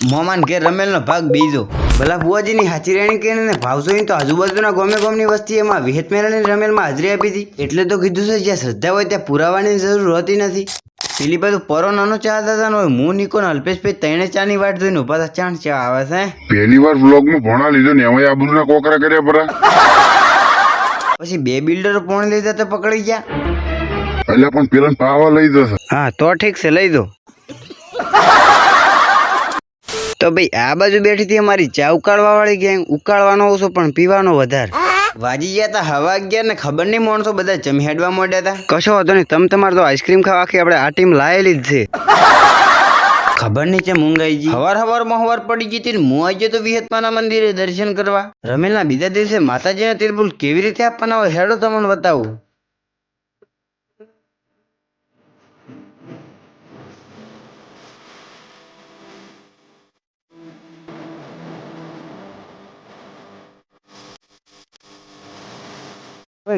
મોમાન ઘેર રમેલનો ભાગ બીજો. ભલા બુઆજીની હાચી રેણી કરીને ભાવ જોઈને તો આજુબાજુના ગોમની વસ્તી એમાં વિહેત મેળાની રમેલમાં હાજરી આપી હતી. એટલે તો કીધું છે જ્યાં શ્રદ્ધા હોય ત્યાં પુરાવાની જરૂર હોતી નથી. પેલી બાજુ પરો નાનો ચા દાદા હોય હું નિકો ને અલ્પેશભાઈ ત્રણે ચાની વાટ જોઈને ઉભા હતા. ચાણ ચા આવે છે. પહેલી વાર બ્લોગમાં ભણા લીધો ને એમાં આબરૂના કોકરા કર્યા પરા. પછી બે બિલ્ડરો પોણી લીધા તો પકડી ગયા. એટલે પણ પેલા પાવા લઈ જશે. હા તો ઠીક છે લઈ દો. તો ભાઈ આ બાજુ બેઠી હતી અમારી ચા ઉકાળવા વાળી ગેંગ. ઉકાળવાનો ઓછો પણ પીવાનો વધારે. વાજી ગયા હતા હવા 11 ને ખબર નહીં માણસો બધા ચમહેડવા માંડ્યા હતા. કશો હતો નહીં તમે તમારે તો આઈસ્ક્રીમ ખાવા આખી આપણે આ ટીમ લાયેલી જ છે. ખબર નહીં છે મૂંગાઈજી હવાર હવાર પડી ગઈ હતી. હું આવી ગયો તો વિહતમાના મંદિરે દર્શન કરવા. રમેલના બીજા દિવસે માતાજીના તિરપુલ કેવી રીતે આપવાના હોય હેડો તમને બતાવું.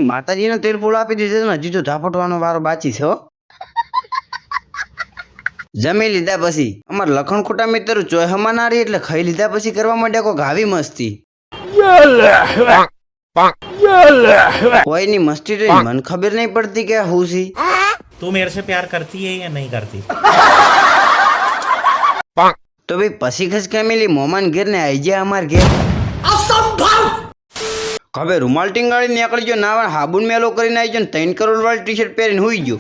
માતાજીનો તિરપુલ આપી દીધો ને હજી તો ઝાપટવાનો વારો બાકી છે. જમી લીધા પછી અમાર લખણ ખોટા મિત્ર ચોહમાં ના રહી એટલે ખાઈ લીધા પછી કરવા માંડ્યા કોક આવી મસ્તી. કોઈની મસ્તી તો મને ખબર નહીં પડતી કે હું સી. તું मेरे से प्यार करती है या नहीं करती? તો ભાઈ પછી ખસ ફેમિલી મોમાન ઘેર ને આઈ ગયા અમાર ઘેર. ખબર રૂમાલ ટીંગાળી નીકળી ગયો નાવા હાબુન મેલો કરીને આવી ગયો ને 3 કરોડ વાળી ટી શર્ટ પહેરીને હુઈ ગયો.